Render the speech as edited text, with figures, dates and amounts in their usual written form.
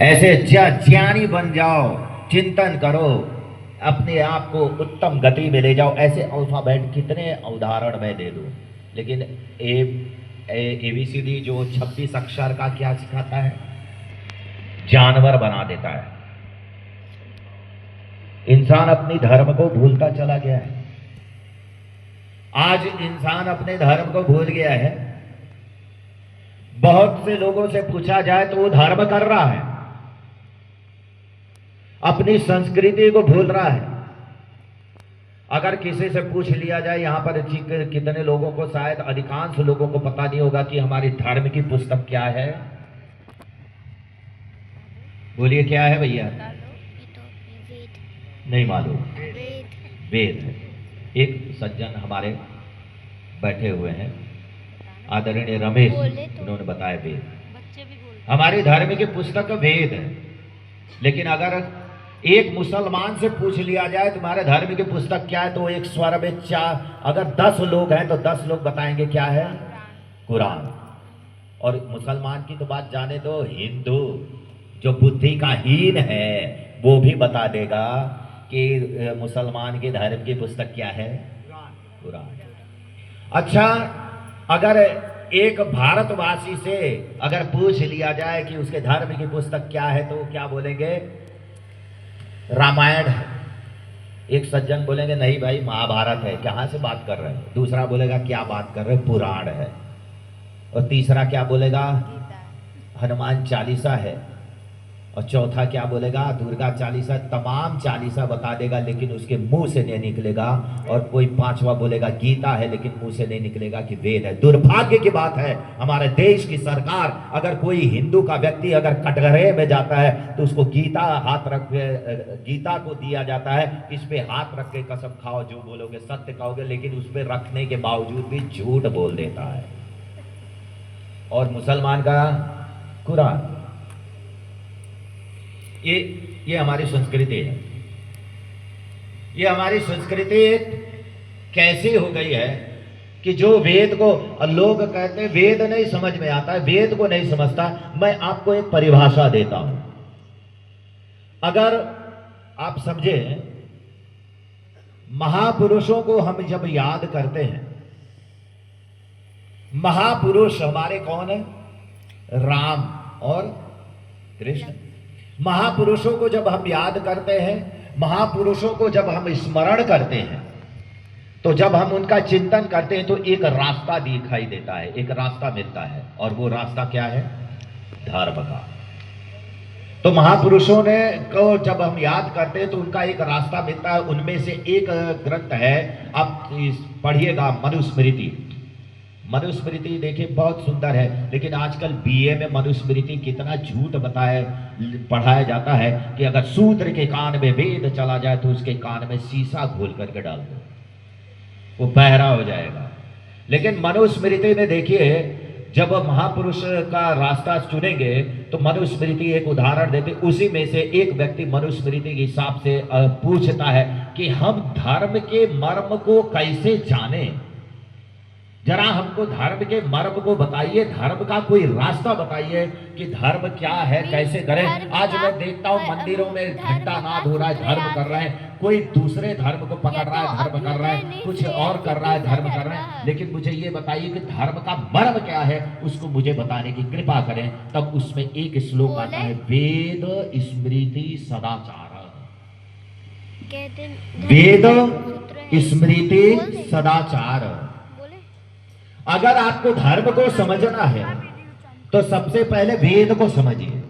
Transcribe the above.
ऐसे ज्ञानी बन जाओ, चिंतन करो, अपने आप को उत्तम गति में ले जाओ। ऐसे अल्फाबेट कितने उदाहरण मैं दे दूं, लेकिन ABCD जो 26 अक्षर का क्या सिखाता है, जानवर बना देता है। इंसान अपनी धर्म को भूलता चला गया है। आज इंसान अपने धर्म को भूल गया है। बहुत से लोगों से पूछा जाए तो वो धर्म कर रहा है, अपनी संस्कृति को भूल रहा है। अगर किसी से पूछ लिया जाए, यहां पर कितने लोगों को, शायद अधिकांश लोगों को पता नहीं होगा कि हमारी धर्म की पुस्तक क्या है। बोलिए क्या है भैया? नहीं मालूम? वेद है। एक सज्जन हमारे बैठे हुए हैं, आदरणीय रमेश, उन्होंने बताया वेद हमारी धर्म की पुस्तक वेद है। लेकिन अगर एक मुसलमान से पूछ लिया जाए तुम्हारे धर्म की पुस्तक क्या है, तो एक स्वर में अगर 10 लोग हैं तो 10 लोग बताएंगे क्या है, कुरान। और मुसलमान की तो बात जाने दो, हिंदू जो बुद्धि का हीन है वो भी बता देगा कि मुसलमान के धर्म की पुस्तक क्या है, कुरान। अच्छा, अगर एक भारतवासी से अगर पूछ लिया जाए कि उसके धर्म की पुस्तक क्या है, तो क्या बोलेंगे, रामायण है। एक सज्जन बोलेंगे नहीं भाई महाभारत है, कहां से बात कर रहे हैं। दूसरा बोलेगा क्या बात कर रहे हैं, पुराण है। और तीसरा क्या बोलेगा, हनुमान चालीसा है। और चौथा क्या बोलेगा, दुर्गा चालीसा। तमाम चालीसा बता देगा, लेकिन उसके मुंह से नहीं निकलेगा। और कोई पांचवा बोलेगा गीता है, लेकिन मुंह से नहीं निकलेगा कि वेद है। दुर्भाग्य की बात है, हमारे देश की सरकार, अगर कोई हिंदू का व्यक्ति अगर कटघरे में जाता है तो उसको गीता हाथ रख के, गीता को दिया जाता है, इस पे हाथ रख के कसम खाओ, जो बोलोगे सत्य कहोगे, लेकिन उस पर रखने के बावजूद भी झूठ बोल देता है। और मुसलमान का कुरान। ये हमारी संस्कृति है। ये हमारी संस्कृति कैसी हो गई है कि जो वेद को, लोग कहते हैं वेद नहीं समझ में आता है, वेद को नहीं समझता। मैं आपको एक परिभाषा देता हूं, अगर आप समझे, महापुरुषों को हम जब याद करते हैं, महापुरुष हमारे कौन है, राम और कृष्ण। महापुरुषों को जब हम याद करते हैं, महापुरुषों को जब हम स्मरण करते हैं, तो जब हम उनका चिंतन करते हैं तो एक रास्ता दिखाई देता है, एक रास्ता मिलता है। और वो रास्ता क्या है, धर्म का। तो महापुरुषों ने को जब हम याद करते हैं तो उनका एक रास्ता मिलता है। उनमें से एक ग्रंथ है, आप पढ़िएगा, मनुस्मृति। मनुस्मृति देखिए बहुत सुंदर है, लेकिन आजकल BA में मनुस्मृति कितना झूठ पढ़ाया जाता है कि अगर शूद्र के कान में वेद चला जाए तो उसके कान में शीशा घोल करके डाल दो, वो बहरा हो जाएगा। लेकिन मनुस्मृति में देखिए, जब महापुरुष का रास्ता चुनेंगे तो मनुस्मृति एक उदाहरण देते। उसी में से एक व्यक्ति मनुस्मृति के हिसाब से पूछता है कि हम धर्म के मर्म को कैसे जाने, जरा हमको धर्म के मर्म को बताइए, धर्म का कोई रास्ता बताइए कि धर्म क्या है, कैसे करें। आज मैं देखता हूँ मंदिरों में घंटा नाद हो रहा है, धर्म कर रहे हैं, कोई दूसरे धर्म को पकड़ रहा है, धर्म कर रहा है, कुछ और कर रहा है, धर्म कर रहा है। लेकिन मुझे ये बताइए कि धर्म का मर्म क्या है, उसको मुझे बताने की कृपा करें। तब उसमें एक श्लोक आता है, वेद स्मृति सदाचार। वेद स्मृति सदाचार। अगर आपको धर्म को समझना है तो सबसे पहले वेद को समझिए।